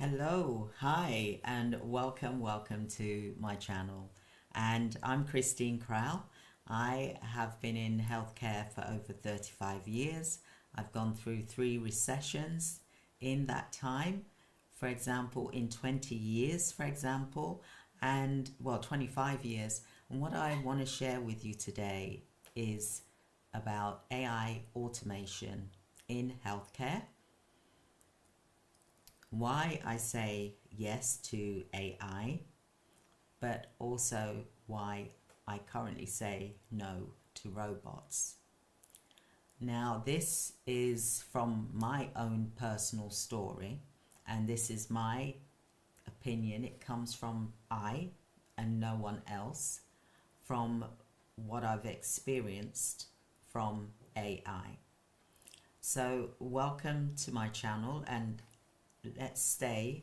Hello, hi, and welcome to my channel. And I'm Christine Crowell. I have been in healthcare for over 35 years. I've gone through 3 recessions in that time. For example, in 20 years, and 25 years. And what I want to share with you today is about AI automation in healthcare, why I say yes to AI, but also why I currently say no to robots. Now, this is from my own personal story, and this is my opinion. It comes from I and no one else, from what I've experienced from AI. So, welcome to my channel, and let's stay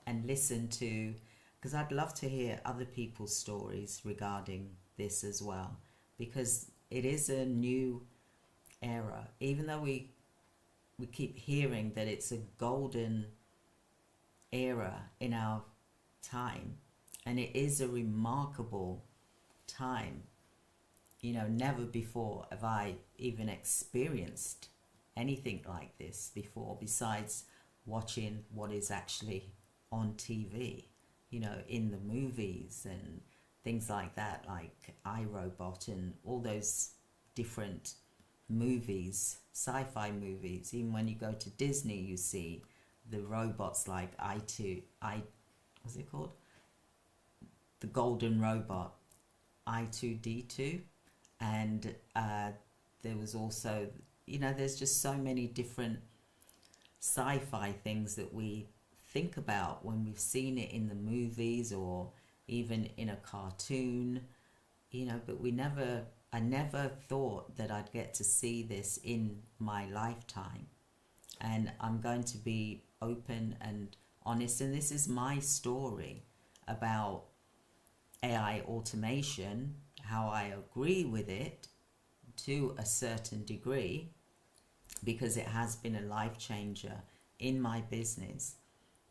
and listen to, because I'd love to hear other people's stories regarding this as well, because it is a new era. Even though we keep hearing that it's a golden era in our time, and it is a remarkable time. Never before have I even experienced anything like this before, besides watching what is actually on TV, in the movies and things like that, like iRobot and all those different movies, sci-fi movies. Even when you go to Disney, you see the robots like what's it called? The golden robot, I2D2. And there was also, there's just so many different sci-fi things that we think about when we've seen it in the movies or even in a cartoon, but I never thought that I'd get to see this in my lifetime. And I'm going to be open and honest, and this is my story about AI automation, how I agree with it to a certain degree, because it has been a life changer in my business.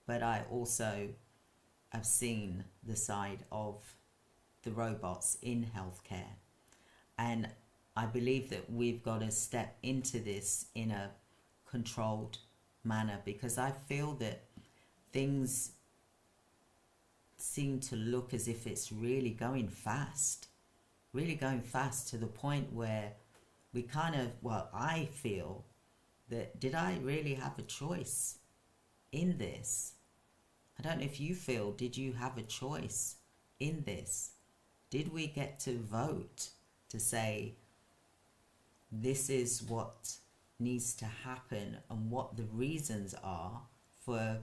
But I also have seen the side of the robots in healthcare. And I believe that we've got to step into this in a controlled manner, because I feel that things seem to look as if it's really going fast to the point where we I feel that, did I really have a choice in this? I don't know if you feel, did you have a choice in this? Did we get to vote to say, this is what needs to happen and what the reasons are for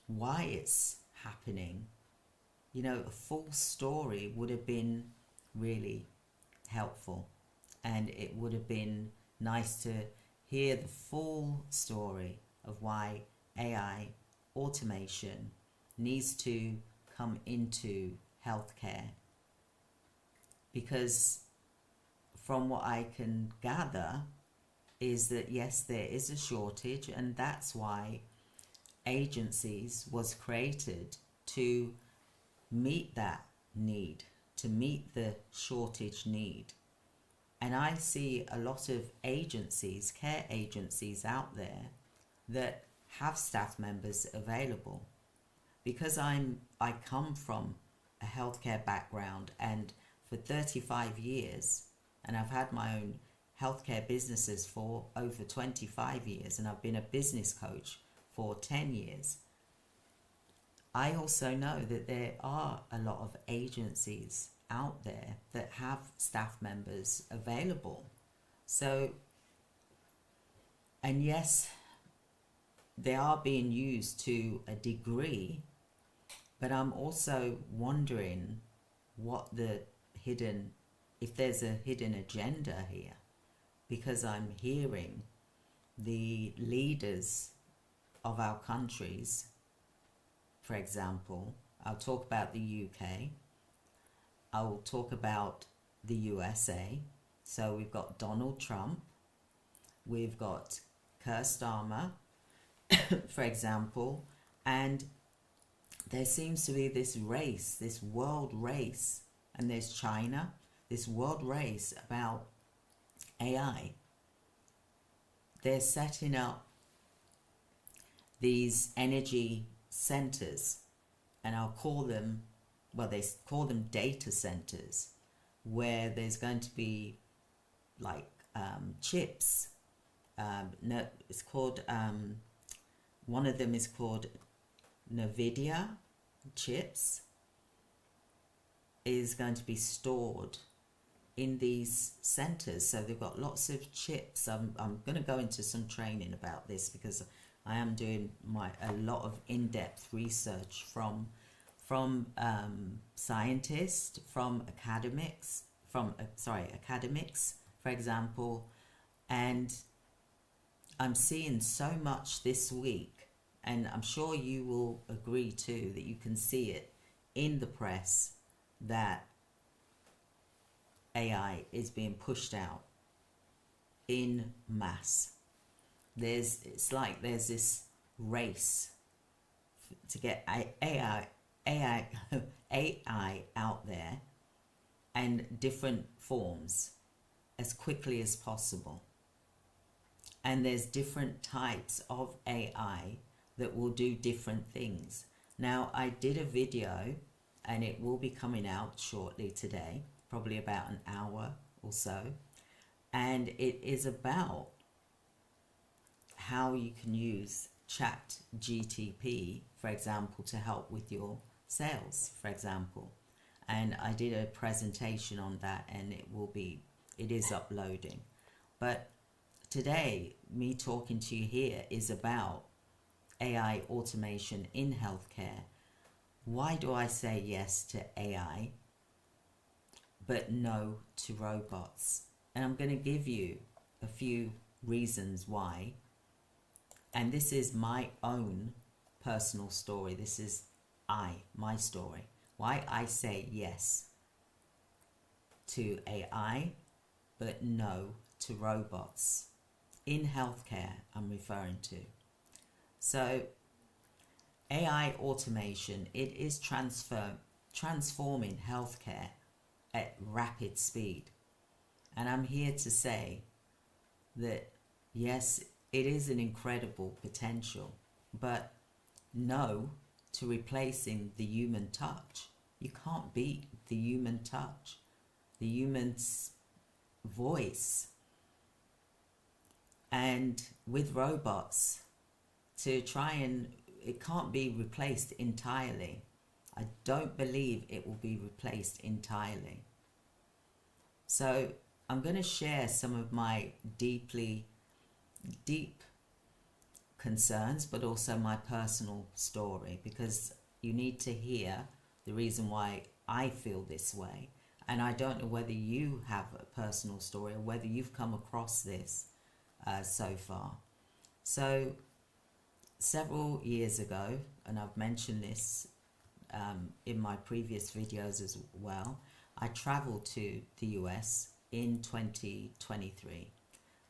why it's happening? A full story would have been really helpful, and it would have been nice to hear the full story of why AI automation needs to come into healthcare. Because from what I can gather is that yes, there is a shortage, and that's why agencies was created to meet that need, to meet the shortage need. And I see a lot of agencies, care agencies out there that have staff members available. Because I come from a healthcare background, and for 35 years, and I've had my own healthcare businesses for over 25 years, and I've been a business coach for 10 years. I also know that there are a lot of agencies out there that have staff members available. So, and yes, they are being used to a degree, but I'm also wondering if there's a hidden agenda here, because I'm hearing the leaders of our countries, for example, I'll talk about the UK, I will talk about the USA. So we've got Donald Trump, we've got Keir Starmer, for example, And there seems to be this race, this world race, and there's China, this world race about AI. They're setting up these energy centers, and I'll call them, well, they call them data centers, where there's going to be like chips. No, it's called, one of them is called Nvidia chips, is going to be stored in these centers. So they've got lots of chips. I'm going to go into some training about this, because I am doing a lot of in-depth research from scientists, from academics, for example, and I'm seeing so much this week, and I'm sure you will agree too, that you can see it in the press, that AI is being pushed out in mass. It's like there's this race to get AI out there, and different forms, as quickly as possible. And there's different types of AI that will do different things. Now, I did a video, and it will be coming out shortly today, probably about an hour or so, and it is about how you can use ChatGPT, for example, to help with your sales, for example. And I did a presentation on that, and it is uploading. But today, me talking to you here is about AI automation in healthcare. Why do I say yes to AI but no to robots? And I'm going to give you a few reasons why. And this is my own personal story. This is my story. Why I say yes to AI but no to robots in healthcare, I'm referring to. So AI automation, it is transforming healthcare at rapid speed. And I'm here to say that yes, it is an incredible potential, but no to replacing the human touch. You can't beat the human touch, the human's voice. And with robots, it can't be replaced entirely. I don't believe it will be replaced entirely. So I'm going to share some of my deep concerns, but also my personal story, because you need to hear the reason why I feel this way. And I don't know whether you have a personal story or whether you've come across this so far. So several years ago, and I've mentioned this in my previous videos as well, I traveled to the US in 2023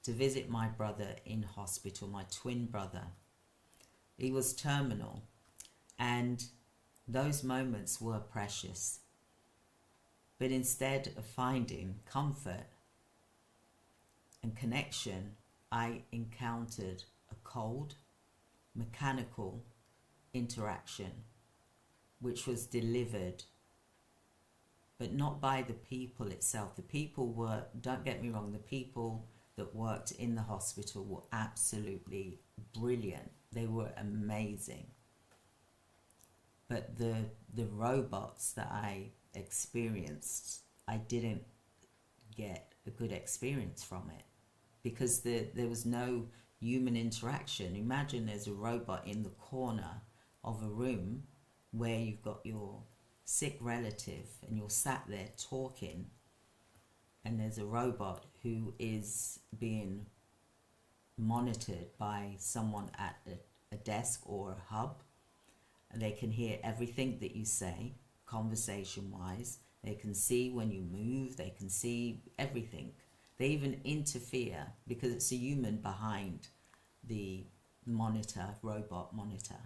to visit my brother in hospital, my twin brother. He was terminal, and those moments were precious. But instead of finding comfort and connection, I encountered a cold, mechanical interaction, which was delivered, but not by the people itself. The people were, don't get me wrong, the people that worked in the hospital were absolutely brilliant. They were amazing. But the robots that I experienced, I didn't get a good experience from it, because there was no human interaction. Imagine there's a robot in the corner of a room where you've got your sick relative and you're sat there talking, and there's a robot who is being monitored by someone at a desk or a hub. And they can hear everything that you say, conversation-wise. They can see when you move. They can see everything. They even interfere because it's a human behind the monitor, robot monitor.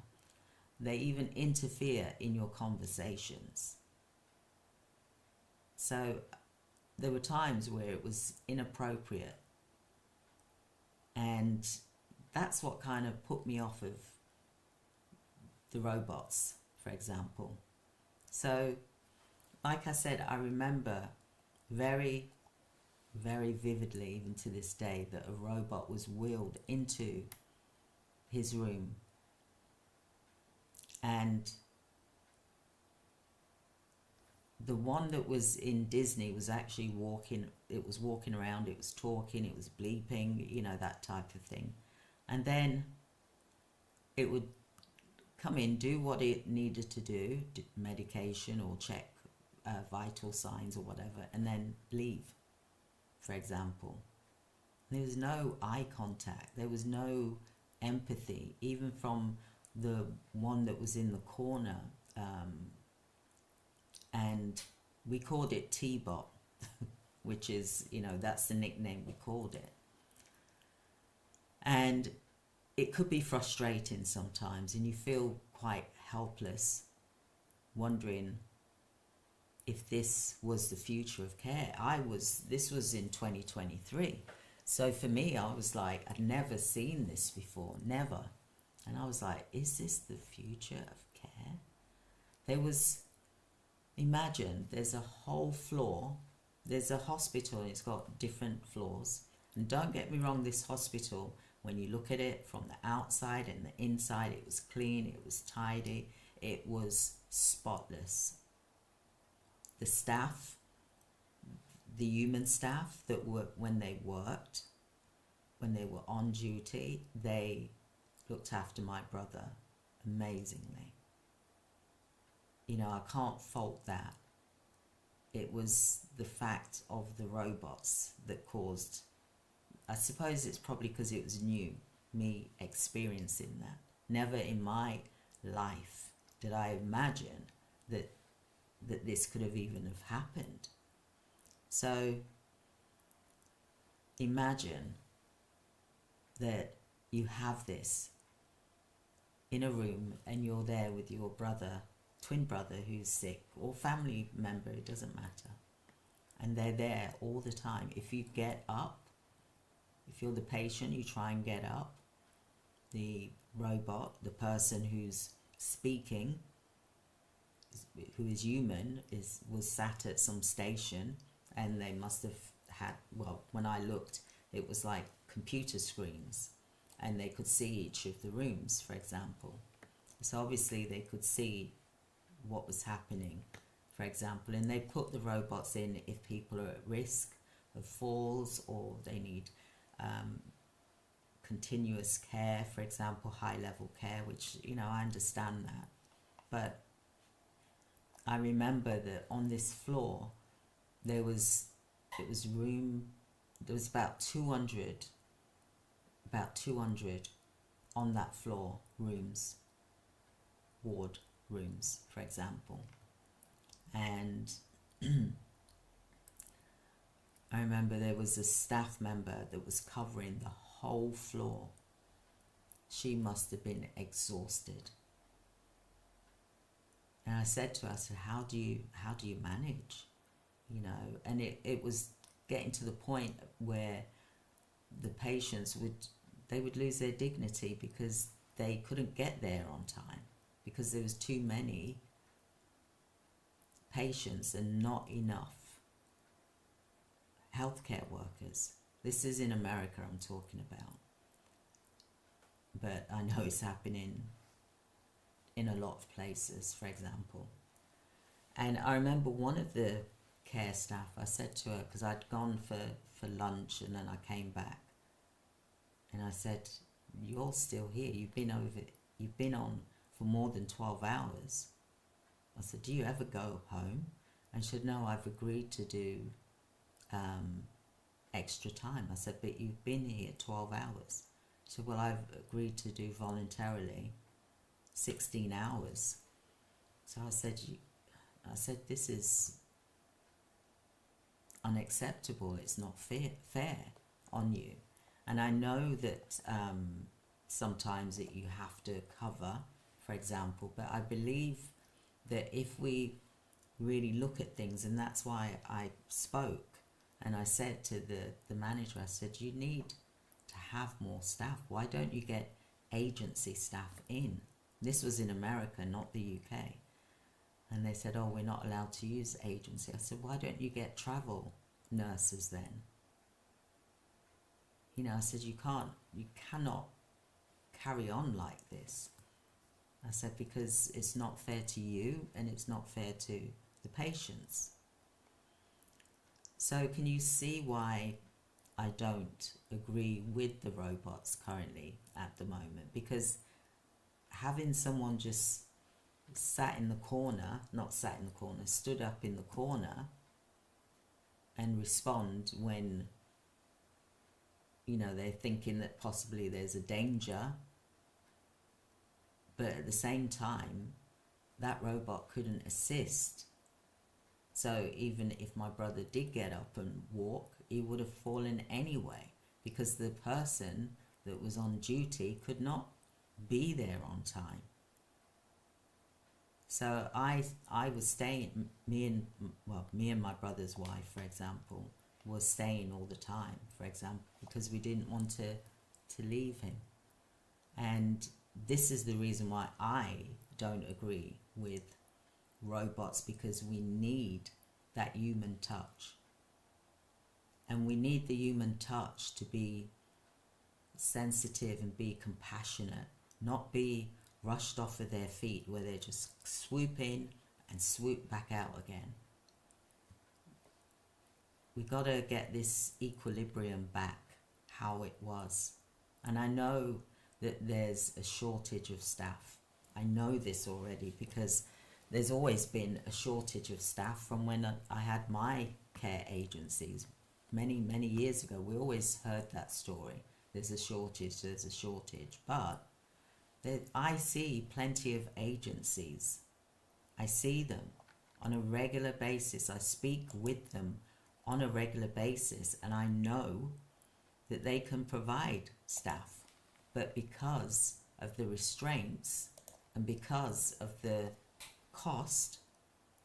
They even interfere in your conversations. So there were times where it was inappropriate, and that's what kind of put me off of the robots, for example. So, like I said, I remember very, very vividly, even to this day, that a robot was wheeled into his room, and the one that was in Disney was actually walking. It was walking around, it was talking, it was bleeping, you know, that type of thing. And then it would come in, do what it needed to do, medication or check vital signs or whatever, and then leave, for example. There was no eye contact, there was no empathy, even from the one that was in the corner. And we called it T-Bot, which is, you know, that's the nickname we called it. And it could be frustrating sometimes, and you feel quite helpless, wondering if this was the future of care. This was in 2023. So for me, I was like, I'd never seen this before, never. And I was like, is this the future of care? Imagine there's a whole floor, there's a hospital and it's got different floors. And don't get me wrong, this hospital, when you look at it from the outside and the inside, it was clean, it was tidy, it was spotless. The staff, the human staff that were, when they worked, when they were on duty, they looked after my brother amazingly. You know, I can't fault that. It was the fact of the robots that caused, I suppose it's probably because it was new, me experiencing that. Never in my life did I imagine that this could have even have happened. So imagine that you have this in a room and you're there with your brother, twin brother who's sick, or family member, it doesn't matter. And they're there all the time. If you get up, if you're the patient, you try and get up. The robot, the person who's speaking, who is human, was sat at some station, and they must have had, well, when I looked, it was like computer screens, and they could see each of the rooms, for example. So obviously they could see what was happening, for example, and they put the robots in if people are at risk of falls, or they need continuous care, for example, high level care, which, you know, I understand that. But I remember that on this floor there was about 200 on that floor, rooms, ward rooms, for example. And I remember there was a staff member that was covering the whole floor. She must have been exhausted. And I said to her, I said, how do you manage? You know, and it was getting to the point where the patients would lose their dignity because they couldn't get there on time, because there was too many patients and not enough healthcare workers. This is in America I'm talking about, but I know it's happening in a lot of places, for example. And I remember one of the care staff, I said to her, because I'd gone for lunch and then I came back, and I said, you're still here, you've been on for more than 12 hours. I said, do you ever go home? And she said, no, I've agreed to do extra time. I said, but you've been here 12 hours. She said, well, I've agreed to do voluntarily 16 hours. So I said, this is unacceptable. It's not fair on you. And I know that sometimes that you have to cover for example. But I believe that if we really look at things, and that's why I spoke and I said to the manager, I said, you need to have more staff. Why don't you get agency staff in? This was in America, not the UK. And they said, oh, we're not allowed to use agency. I said, why don't you get travel nurses then? You know, I said, you cannot carry on like this. I said, because it's not fair to you and it's not fair to the patients. So can you see why I don't agree with the robots currently at the moment? Because having someone just stood up in the corner and respond when, you know, they're thinking that possibly there's a danger, but at the same time, that robot couldn't assist. So even if my brother did get up and walk, he would have fallen anyway, because the person that was on duty could not be there on time. So I was staying, me and my brother's wife, for example, was staying all the time, for example, because we didn't want to leave him. And this is the reason why I don't agree with robots, because we need that human touch. And we need the human touch to be sensitive and be compassionate, not be rushed off of their feet where they just swoop in and swoop back out again. We got to get this equilibrium back how it was. And I know that there's a shortage of staff. I know this already because there's always been a shortage of staff from when I had my care agencies many, many years ago. We always heard that story. There's a shortage. But I see plenty of agencies. I see them on a regular basis. I speak with them on a regular basis, and I know that they can provide staff. But because of the restraints and because of the cost,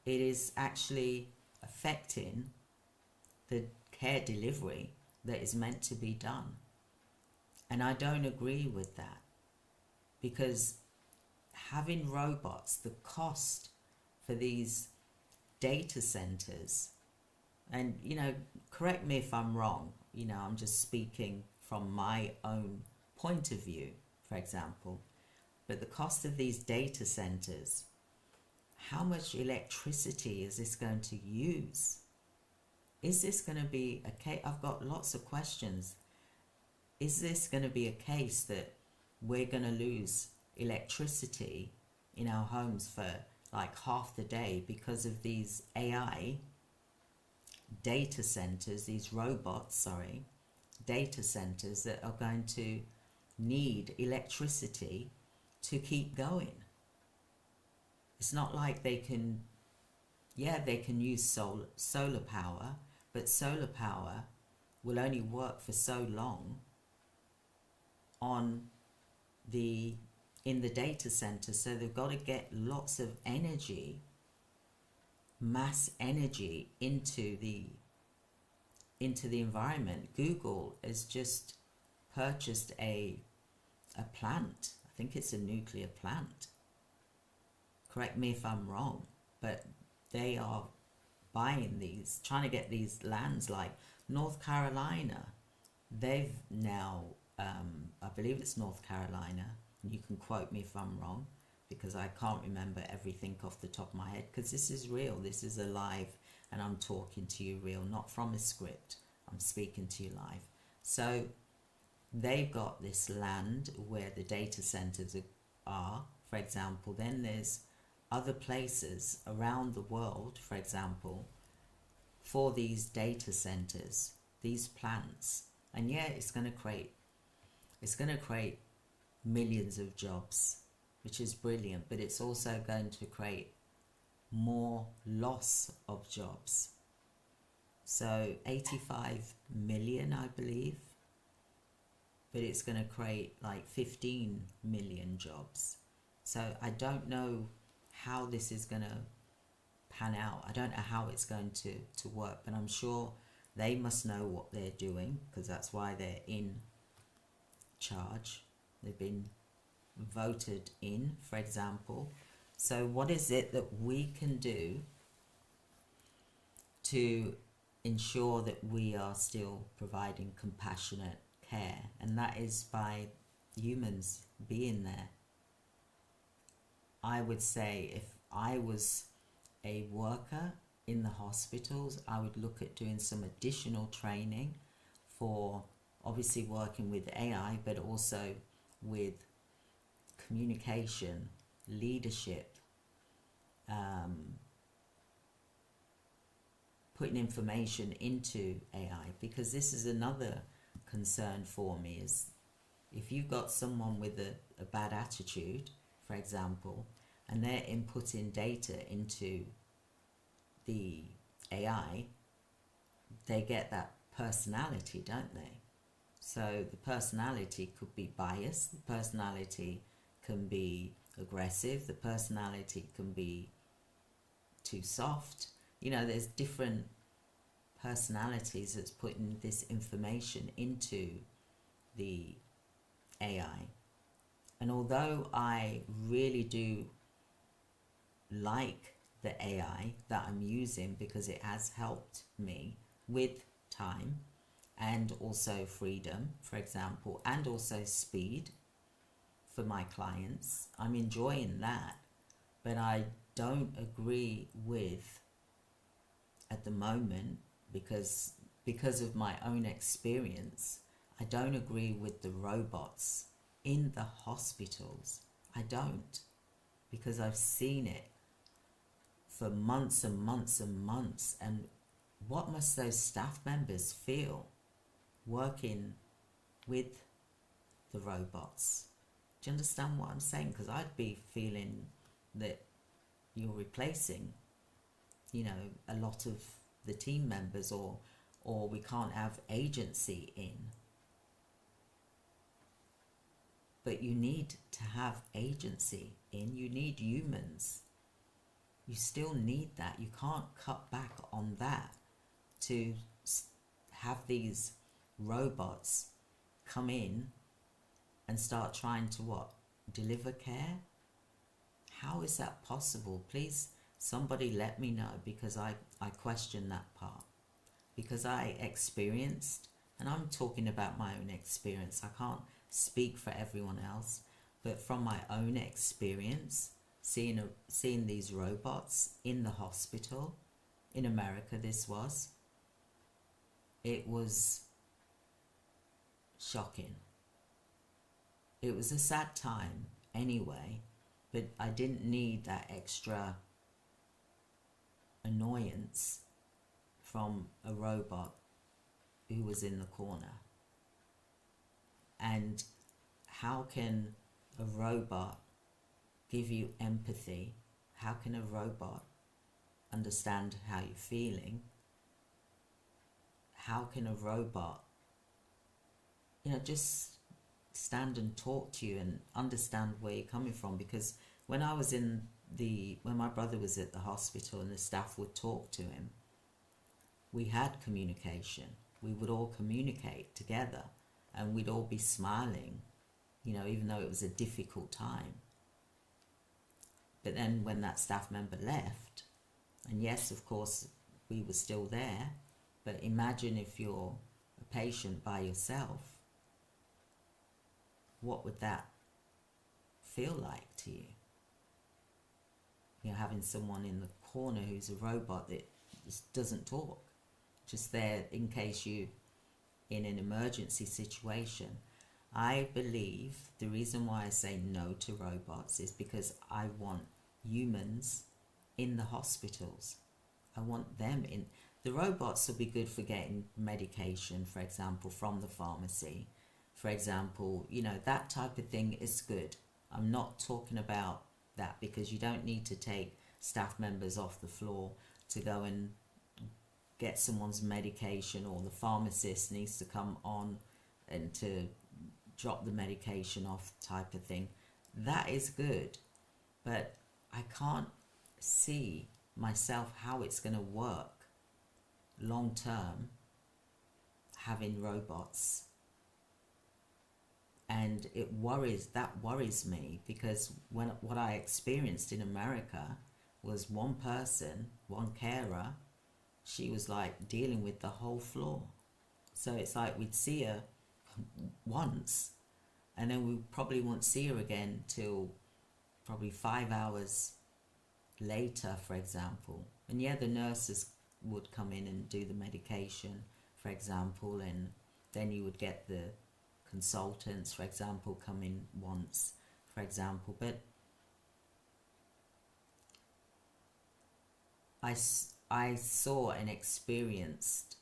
it is actually affecting the care delivery that is meant to be done. And I don't agree with that, because having robots, the cost for these data centers, and, you know, correct me if I'm wrong, you know, I'm just speaking from my own point of view, for example, but the cost of these data centers, how much electricity is this going to use? Is this going to be a case? I've got lots of questions. Is this going to be a case that we're going to lose electricity in our homes for like half the day because of these AI data centers, these robots, data centers that are going to need electricity to keep going? It's not like they can use solar power, but solar power will only work for so long in the data center. So they've got to get lots of energy, mass energy into the environment. Google has just purchased a plant. I think it's a nuclear plant. Correct me if I'm wrong, but they are buying these, trying to get these lands like North Carolina. They've now, I believe it's North Carolina, you can quote me if I'm wrong, because I can't remember everything off the top of my head, because this is real, this is alive, and I'm talking to you real, not from a script. I'm speaking to you live. So they've got this land where the data centers are, for example. Then there's other places around the world, for example, for these data centers, these plants. And yeah, it's going to create millions of jobs, which is brilliant, but it's also going to create more loss of jobs. So 85 million, I believe, but it's going to create like 15 million jobs. So I don't know how this is going to pan out. I don't know how it's going to work, but I'm sure they must know what they're doing, because that's why they're in charge. They've been voted in, for example. So what is it that we can do to ensure that we are still providing compassionate care? And that is by humans being there. I would say if I was a worker in the hospitals, I would look at doing some additional training for obviously working with AI, but also with communication, leadership, putting information into AI, because this is another concern for me, is if you've got someone with a bad attitude, for example, and they're inputting data into the AI, they get that personality, don't they? So the personality could be biased, the personality can be aggressive, the personality can be too soft. You know, there's different personalities that's putting this information into the AI. And although I really do like the AI that I'm using, because it has helped me with time and also freedom, for example, and also speed for my clients, I'm enjoying that. But I don't agree with, at the moment, because of my own experience, I don't agree with the robots in the hospitals. I don't, because I've seen it for months and months and months. And what must those staff members feel working with the robots? Do you understand what I'm saying? Because I'd be feeling that you're replacing, you know, a lot of the team members, or we can't have agency in. But you need to have agency in. You need humans. You still need that. You can't cut back on that to have these robots come in and start trying to what? Deliver care? How is that possible? Please, somebody let me know, because I question that part. Because I experienced, and I'm talking about my own experience, I can't speak for everyone else, but from my own experience, seeing these robots in the hospital, in America this was, it was shocking. It was a sad time anyway, but I didn't need that extra annoyance from a robot who was in the corner. And how can a robot give you empathy? How can a robot understand how you're feeling? How can a robot, you know, just stand and talk to you and understand where you're coming from? Because when my brother was at the hospital and the staff would talk to him, we had communication. We would all communicate together and we'd all be smiling, you know, even though it was a difficult time. But then when that staff member left, and yes, of course, we were still there, but imagine if you're a patient by yourself, what would that feel like to you? You know, having someone in the corner who's a robot that just doesn't talk, just there in case you in an emergency situation. I believe the reason why I say no to robots is because I want humans in the hospitals. I want them in. The robots will be good for getting medication, for example, from the pharmacy. For example, you know, that type of thing is good. I'm not talking about that, because you don't need to take staff members off the floor to go and get someone's medication, or the pharmacist needs to come on and to drop the medication off type of thing. That is good. but I can't see myself how it's going to work long term having robots. And that worries me, because what I experienced in America was one person, one carer, she was like dealing with the whole floor. So it's like we'd see her once, and then we probably won't see her again till probably 5 hours later, for example. And yeah, the nurses would come in and do the medication, for example, and then you would get the consultants, for example, come in once, for example. But I saw and experienced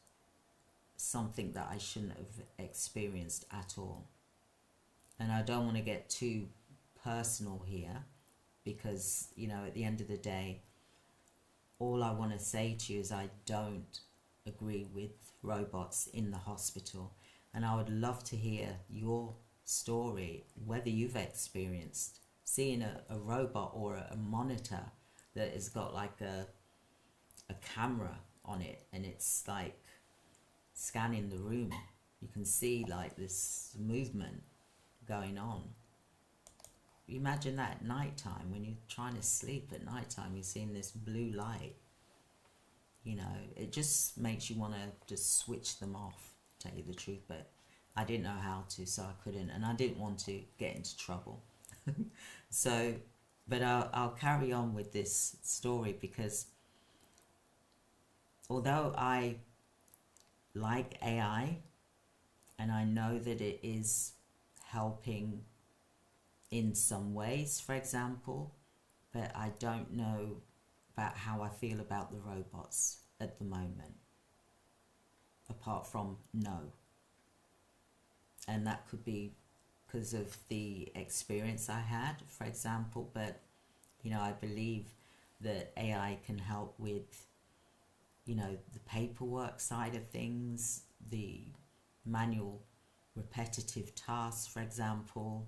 something that I shouldn't have experienced at all. And I don't want to get too personal here, because, you know, at the end of the day, all I want to say to you is I don't agree with robots in the hospital. And I would love to hear your story, whether you've experienced seeing a robot or a monitor that has got like a camera on it, and it's like scanning the room. You can see like this movement going on. Imagine that at night time, when you're trying to sleep at night time, you're seeing this blue light. You know, it just makes you want to just switch them off, to tell you the truth. But I didn't know how to, so I couldn't, and I didn't want to get into trouble. So, but I'll carry on with this story, because although I like AI and I know that it is helping in some ways, for example, but I don't know about how I feel about the robots at the moment, apart from no. And that could be because of the experience I had, for example. But, you know, I believe that AI can help with, you know, the paperwork side of things, the manual repetitive tasks, for example.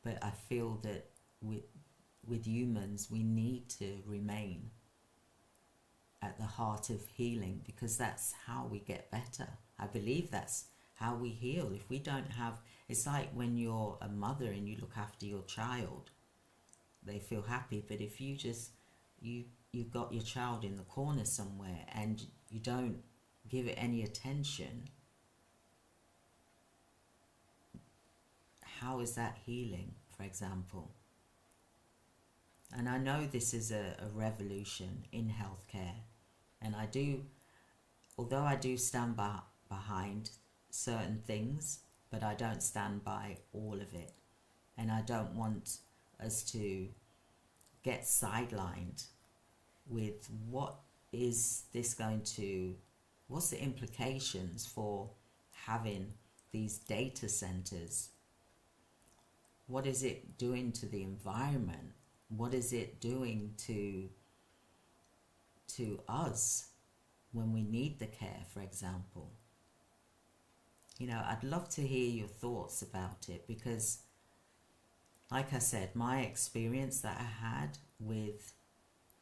But I feel that with humans, we need to remain at the heart of healing, because that's how we get better. I believe that's how we heal. If we don't have, it's like when you're a mother and you look after your child, they feel happy. But if you just, you've got your child in the corner somewhere and you don't give it any attention, how is that healing, for example? And I know this is a revolution in healthcare, and I do, although I do stand behind certain things, but I don't stand by all of it. And I don't want us to get sidelined with what is this going to, what's the implications for having these data centers? What is it doing to the environment? What is it doing to us when we need the care, for example? You know, I'd love to hear your thoughts about it, because, like I said, my experience that I had with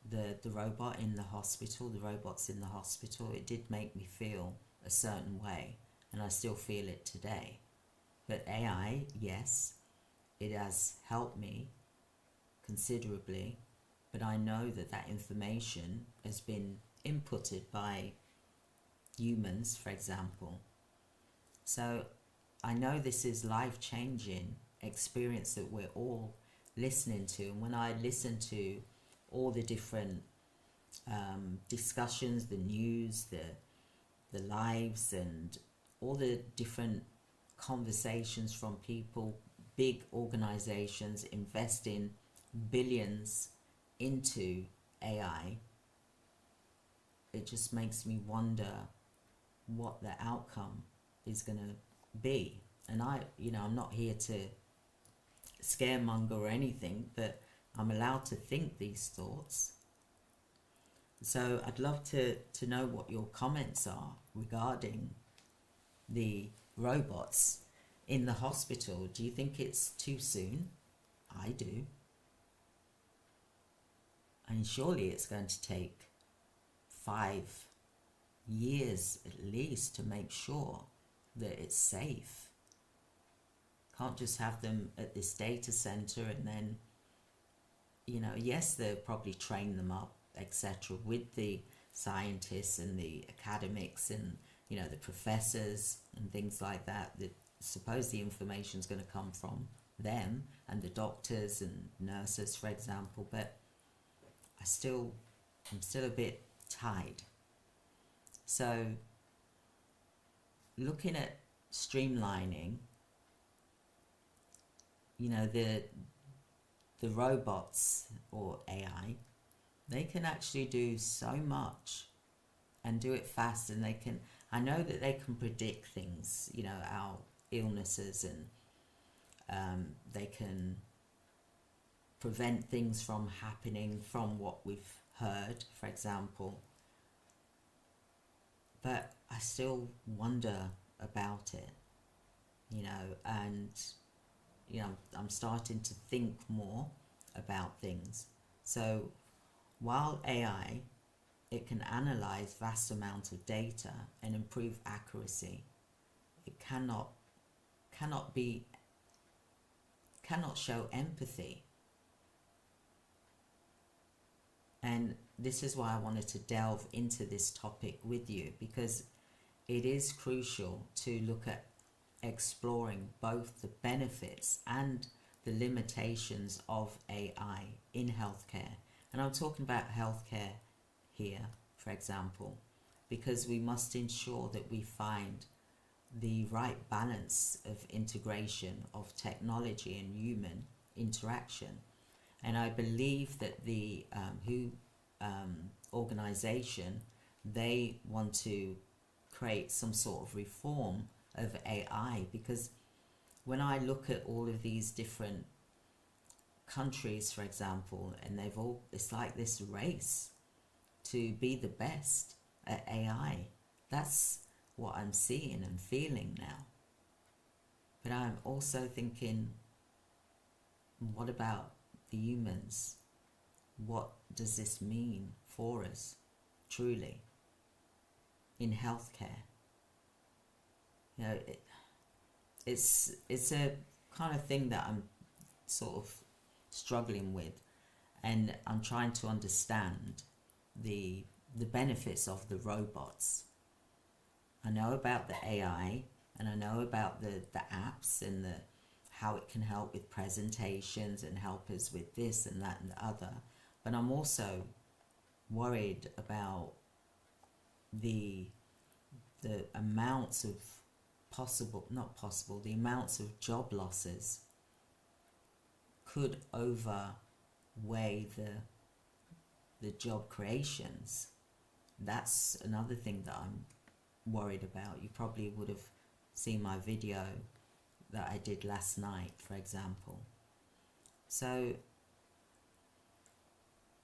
the robot in the hospital, the robots in the hospital, it did make me feel a certain way, and I still feel it today. But AI, yes, it has helped me considerably, but I know that that information has been inputted by humans, for example. So I know this is life-changing experience that we're all listening to. And when I listen to all the different discussions, the news, the lives, and all the different conversations from people, big organizations investing billions into AI, it just makes me wonder what the outcome is going to be. And I'm not here to scaremonger or anything, but I'm allowed to think these thoughts. So I'd love to know what your comments are regarding the robots in the hospital. Do you think it's too soon? I do. And surely it's going to take 5 years at least to make sure that it's safe. Can't just have them at this data center and then, yes, they'll probably train them up, etc., with the scientists and the academics and, the professors and things like that. That suppose the information is going to come from them and the doctors and nurses, for example. But I'm still a bit tied. So looking at streamlining, the robots or AI, they can actually do so much and do it fast, and I know that they can predict things, our illnesses, and they can prevent things from happening from what we've heard, for example. But I still wonder about it, and I'm starting to think more about things. So while AI, it can analyze vast amounts of data and improve accuracy, it cannot show empathy. And this is why I wanted to delve into this topic with you, because it is crucial to look at exploring both the benefits and the limitations of AI in healthcare. And I'm talking about healthcare here, for example, because we must ensure that we find the right balance of integration of technology and human interaction. And I believe that the WHO organization, they want to create some sort of reform of AI, because when I look at all of these different countries, for example, and it's like this race to be the best at AI. That's what I'm seeing and feeling now. But I'm also thinking, what about the humans? What does this mean for us, truly, in healthcare? It's a kind of thing that I'm sort of struggling with, and I'm trying to understand the benefits of the robots. I know about the AI, and I know about the apps and how it can help with presentations and help us with this and that and the other. But I'm also worried about the amounts of the amounts of job losses could outweigh the job creations. That's another thing that I'm worried about. You probably would have seen my video that I did last night, for example. So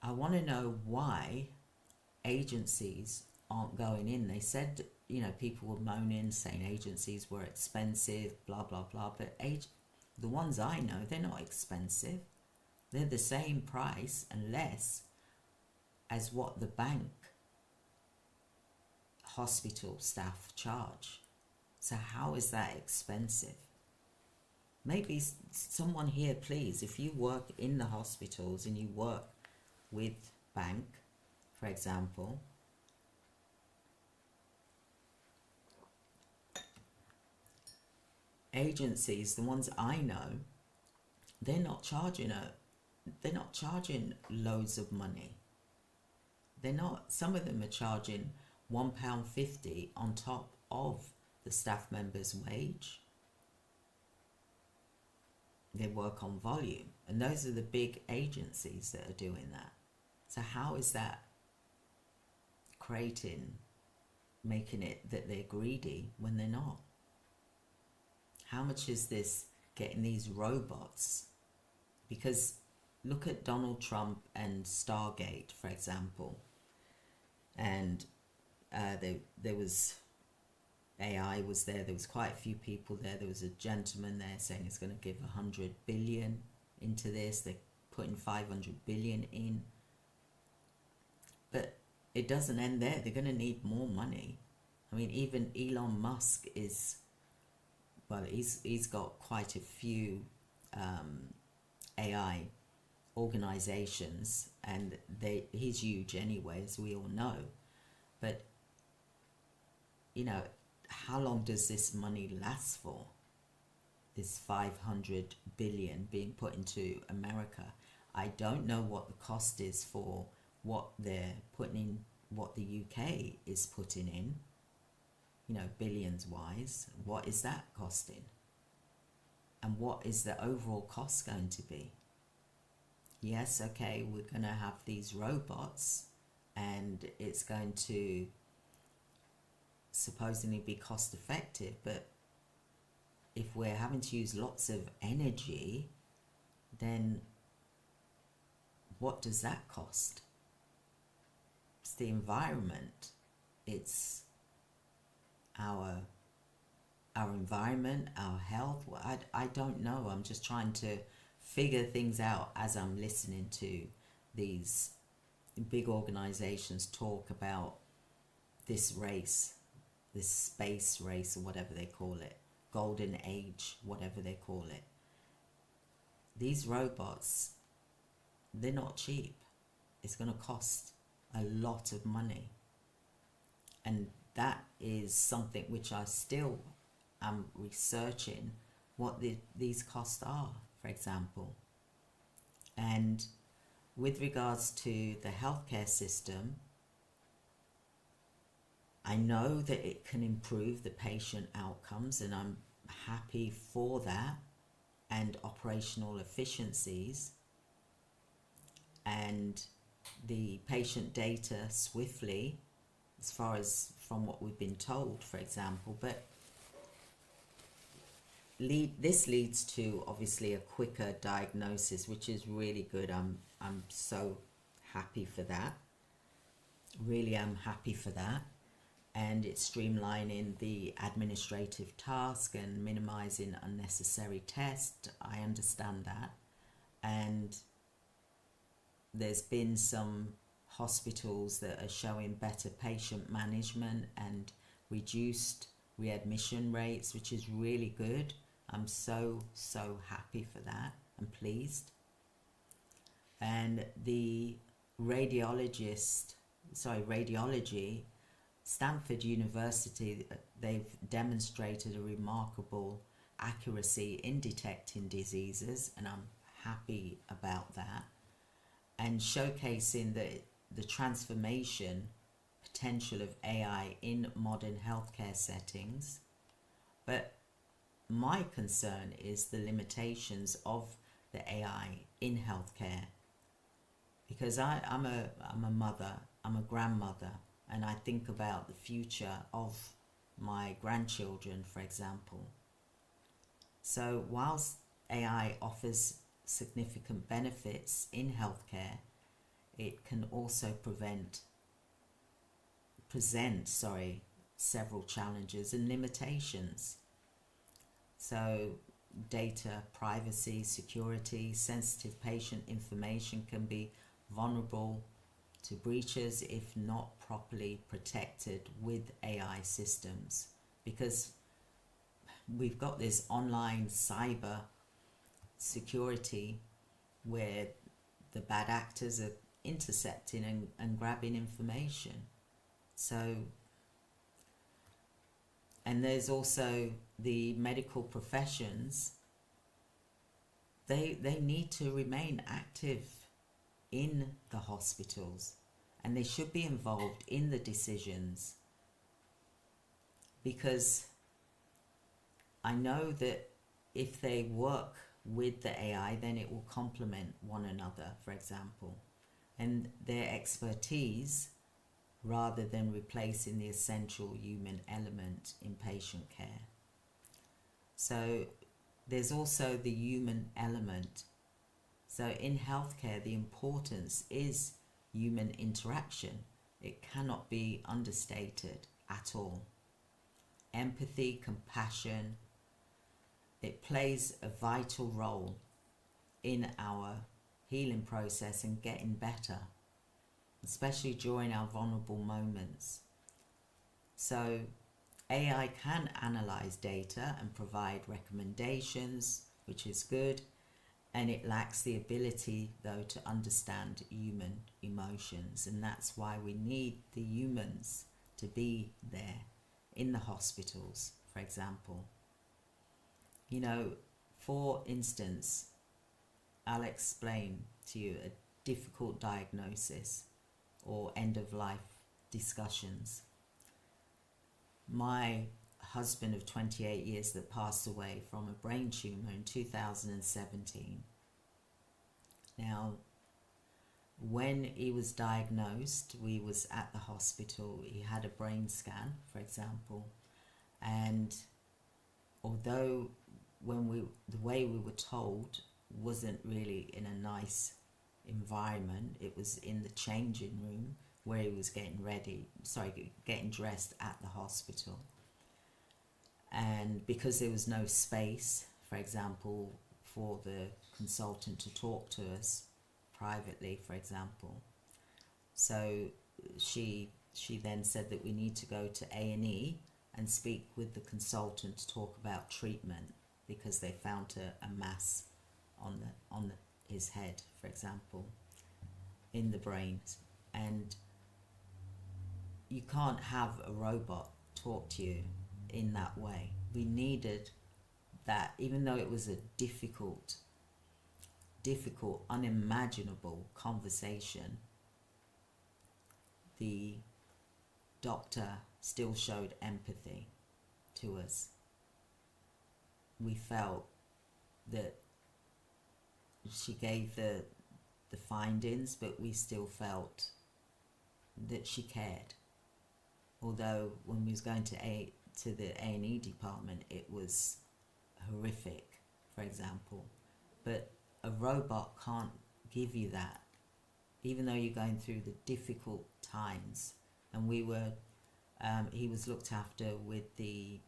I want to know why agencies aren't going in. They said, people were moaning, saying agencies were expensive, blah, blah, blah. But the ones I know, they're not expensive. They're the same price and less as what the bank hospital staff charge. So how is that expensive? Maybe someone here, please, if you work in the hospitals and you work with bank, for example, agencies, the ones I know, they're not charging loads of money. Some of them are charging £1.50 on top of the staff member's wage. They work on volume, and those are the big agencies that are doing that. So how is that making it that they're greedy when they're not? How much is this getting these robots? Because look at Donald Trump and Stargate, for example, and there was AI was there. There was quite a few people there. There was a gentleman there saying he's going to give 100 billion into this. They're putting 500 billion in. it doesn't end there. They're going to need more money. I mean, even Elon Musk is, well, he's got quite a few AI organizations, and he's huge anyway, as we all know. But you know, how long does this money last for? This 500 billion being put into America. I don't know what the cost is for what they're putting in, what the UK is putting in, you know, billions wise. What is that costing? And what is the overall cost going to be? Yes, okay, we're going to have these robots and it's going to supposedly be cost effective, but if we're having to use lots of energy, then what does that cost? It's the environment, it's our environment, our health. I don't know. I'm just trying to figure things out as I'm listening to these big organizations talk about this race, this space race, or whatever they call it, golden age, whatever they call it. These robots, they're not cheap. It's going to cost a lot of money. And that is something which I still am researching, what these costs are, for example. And with regards to the healthcare system, I know that it can improve the patient outcomes, and I'm happy for that, and operational efficiencies and the patient data swiftly, as far as from what we've been told, for example. But this leads to obviously a quicker diagnosis, which is really good. I'm so happy for that. Really am happy for that. And it's streamlining the administrative task and minimizing unnecessary tests. I understand that. And there's been some hospitals that are showing better patient management and reduced readmission rates, which is really good. I'm so happy for that. I'm pleased. And the radiology, Stanford University, they've demonstrated a remarkable accuracy in detecting diseases, and I'm happy about that, and showcasing the transformation potential of AI in modern healthcare settings. But my concern is the limitations of the AI in healthcare, because I'm a mother, I'm a grandmother, and I think about the future of my grandchildren, for example. So whilst AI offers significant benefits in healthcare, it can also present several challenges and limitations. So data privacy, security, sensitive patient information can be vulnerable to breaches if not properly protected with AI systems, because we've got this online cyber security where the bad actors are intercepting and grabbing information. So, and there's also the medical professions. They need to remain active in the hospitals, and they should be involved in the decisions, because I know that if they work with the AI, then it will complement one another, for example, and their expertise, rather than replacing the essential human element in patient care. So there's also the human element. So in healthcare, the importance is human interaction. It cannot be understated at all. Empathy, compassion, it plays a vital role in our healing process and getting better. especially during our vulnerable moments. So AI can analyze data and provide recommendations, which is good, and it lacks the ability, though, to understand human emotions, and that's why we need the humans to be there in the hospitals, for example. You know, for instance, I'll explain to you a difficult diagnosis or end-of-life discussions. My husband of 28 years that passed away from a brain tumor in 2017. Now, when he was diagnosed, we was at the hospital. He had a brain scan, for example, and although the way we were told wasn't really in a nice environment, it was in the changing room where he was getting dressed at the hospital. And because there was no space, for example, for the consultant to talk to us privately, for example, so she then said that we need to go to A&E and speak with the consultant to talk about treatment, because they found a mass on his head, for example, in the brain. And you can't have a robot talk to you in that way. We needed that, even though it was a difficult, unimaginable conversation, the doctor still showed empathy to us. We felt that she gave the findings, but we still felt that she cared. Although when we was going to the A&E department, it was horrific, for example. But a robot can't give you that, even though you're going through the difficult times. And we were, he was looked after with the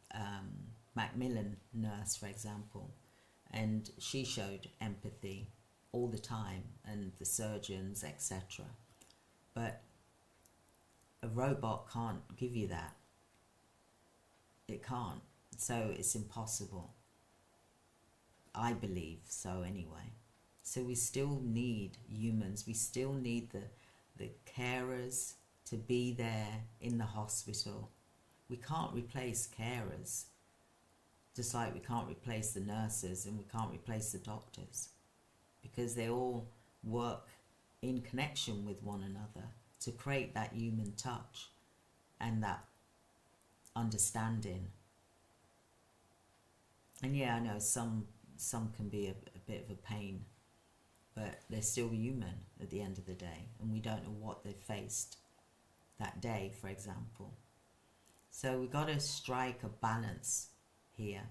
Macmillan nurse, for example, and she showed empathy all the time, and the surgeons, etc. But a robot can't give you that. It can't. So it's impossible. I believe so anyway. So we still need humans. We still need the carers to be there in the hospital. We can't replace carers, just like we can't replace the nurses and we can't replace the doctors, because they all work in connection with one another to create that human touch and that understanding. And yeah, I know some can be a bit of a pain, but they're still human at the end of the day, and we don't know what they faced that day, for example. So we've got to strike a balance here.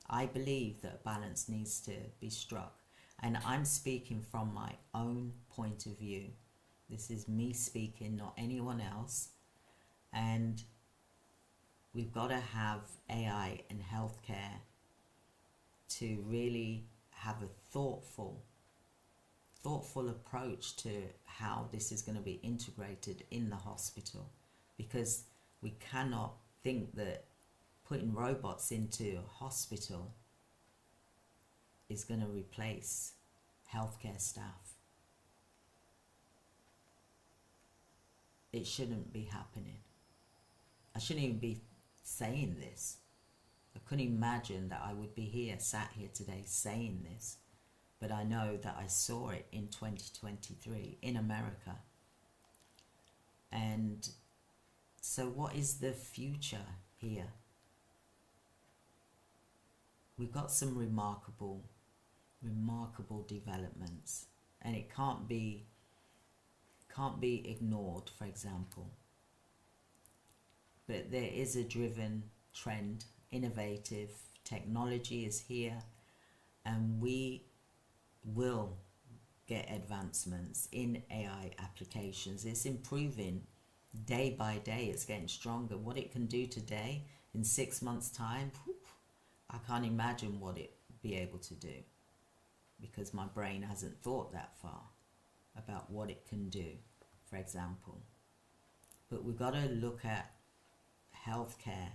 I believe that a balance needs to be struck, and I'm speaking from my own point of view. This is me speaking, not anyone else. And we've got to have AI in healthcare to really have a thoughtful approach to how this is going to be integrated in the hospital, because we cannot think that putting robots into a hospital is going to replace healthcare staff. It shouldn't be happening. I shouldn't even be saying this. I couldn't imagine that I would be sat here today saying this, but I know that I saw it in 2023 in America. And so what is the future here? We've got some remarkable developments, and it can't be ignored, for example. But there is a driven trend. Innovative technology is here, and we will get advancements in AI applications. It's improving day by day. It's getting stronger. What it can do today, in 6 months' time, I can't imagine what it be able to do, because my brain hasn't thought that far about what it can do, for example. But we've got to look at healthcare.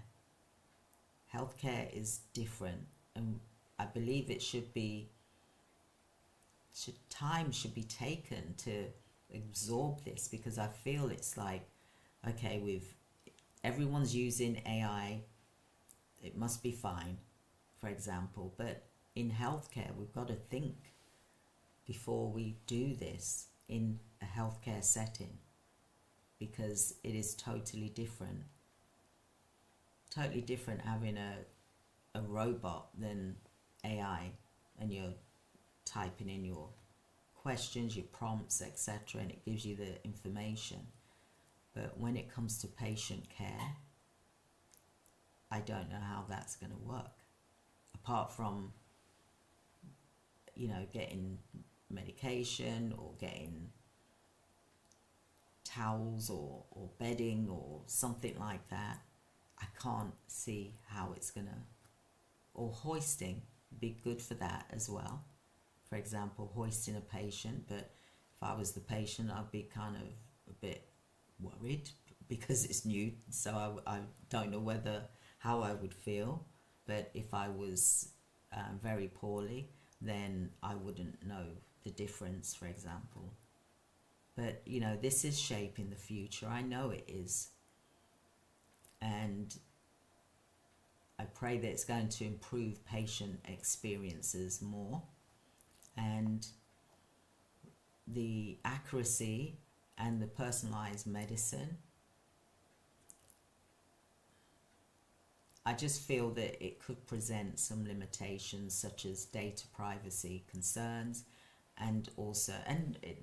Healthcare is different, and I believe it should be, time should be taken to absorb this, because I feel it's like, okay, everyone's using AI, it must be fine, for example. But in healthcare, we've got to think before we do this in a healthcare setting, because it is totally different. Totally different having a robot than AI, and you're typing in your questions, your prompts, etc., and it gives you the information. But when it comes to patient care, I don't know how that's going to work, apart from, getting medication or getting towels or bedding or something like that. I can't see how it's going to, or hoisting, be good for that as well. For example, hoisting a patient, but if I was the patient, I'd be kind of a bit worried because it's new, so I don't know how I would feel. But if I was very poorly, then I wouldn't know the difference, for example. But this is shaping the future. I know it is, and I pray that it's going to improve patient experiences more, and the accuracy and the personalized medicine. I just feel that it could present some limitations, such as data privacy concerns, and also,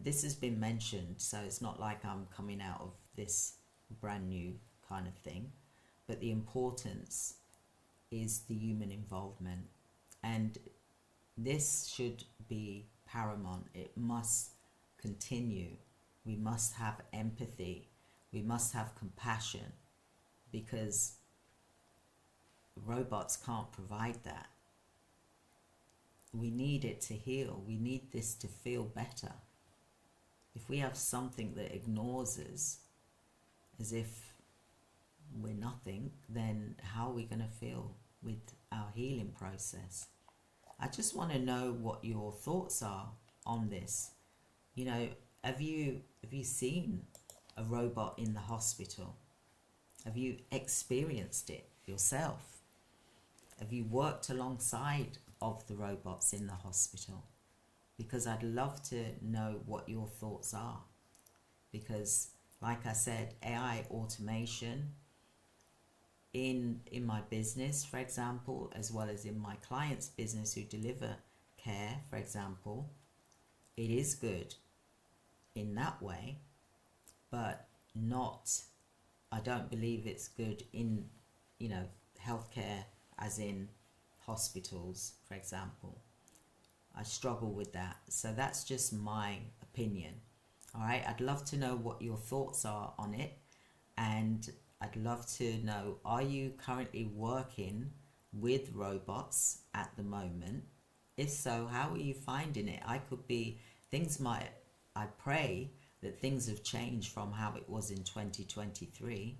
this has been mentioned, so it's not like I'm coming out of this brand new kind of thing, but the importance is the human involvement, and this should be paramount. It must continue. We must have empathy. We must have compassion, because robots can't provide that. We need it to heal. We need this to feel better. If we have something that ignores us as if we're nothing, then how are we going to feel with our healing process? I just want to know what your thoughts are on this. Have you seen a robot in the hospital? Have you experienced it yourself? Have you worked alongside of the robots in the hospital? Because I'd love to know what your thoughts are. Because, like I said, AI automation in my business, for example, as well as in my clients' business who deliver care, for example, it is good in that way, but I don't believe it's good in, healthcare, as in hospitals, for example. I struggle with that. So that's just my opinion. All right, I'd love to know what your thoughts are on it, and I'd love to know, are you currently working with robots at the moment? If so, how are you finding it? I pray that things have changed from how it was in 2023.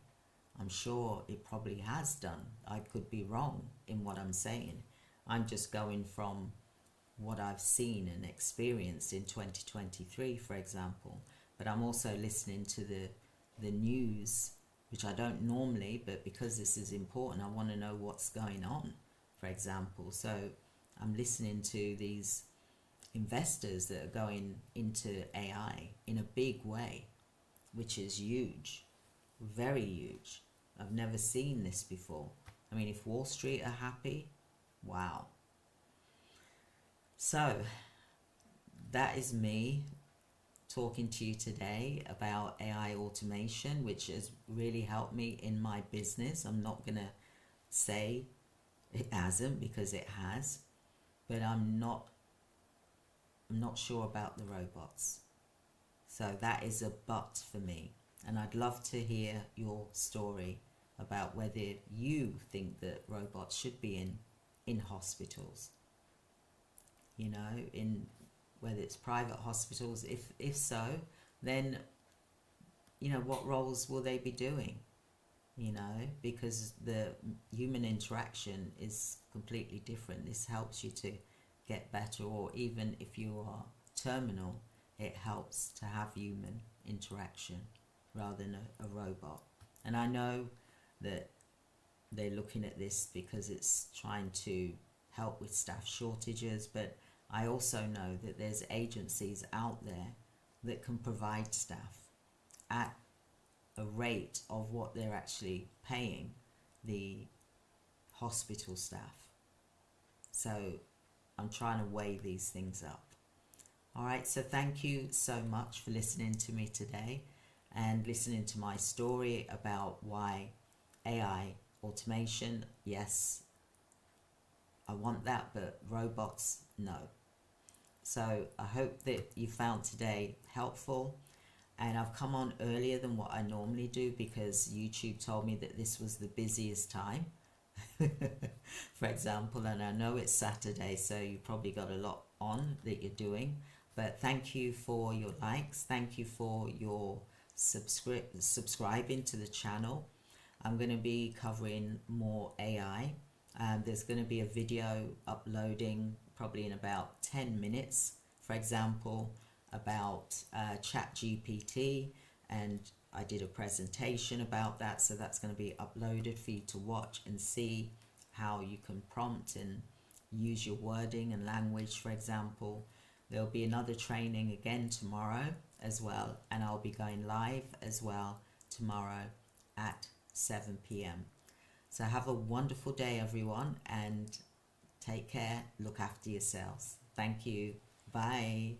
I'm sure it probably has done. I could be wrong in what I'm saying. I'm just going from what I've seen and experienced in 2023, for example. But I'm also listening to the news, which I don't normally, but because this is important, I want to know what's going on, for example. So I'm listening to these investors that are going into AI in a big way, which is huge, very huge. I've never seen this before. I mean, if Wall Street are happy, wow. So that is me talking to you today about AI automation, which has really helped me in my business. I'm not going to say it hasn't, because it has, but I'm not sure about the robots. So that is a but for me. And I'd love to hear your story about whether you think that robots should be in hospitals. In whether it's private hospitals. If so, then what roles will they be doing? Because the human interaction is completely different. This helps you to get better, or even if you are terminal, it helps to have human interaction rather than a robot. And I know that they're looking at this because it's trying to help with staff shortages, but I also know that there's agencies out there that can provide staff at a rate of what they're actually paying the hospital staff. So I'm trying to weigh these things up. All right, so thank you so much for listening to me today and listening to my story about why AI automation, yes, I want that, but robots, no. So I hope that you found today helpful. And I've come on earlier than what I normally do because YouTube told me that this was the busiest time, for example, and I know it's Saturday, so you probably got a lot on that you're doing. But thank you for your likes. Thank you for your subscribing to the channel. I'm going to be covering more AI. There's going to be a video uploading probably in about 10 minutes, for example, about ChatGPT, and I did a presentation about that, so that's going to be uploaded for you to watch and see how you can prompt and use your wording and language, for example. There'll be another training again tomorrow as well, and I'll be going live as well tomorrow at 7 p.m. So have a wonderful day, everyone, and take care. Look after yourselves. Thank you. Bye.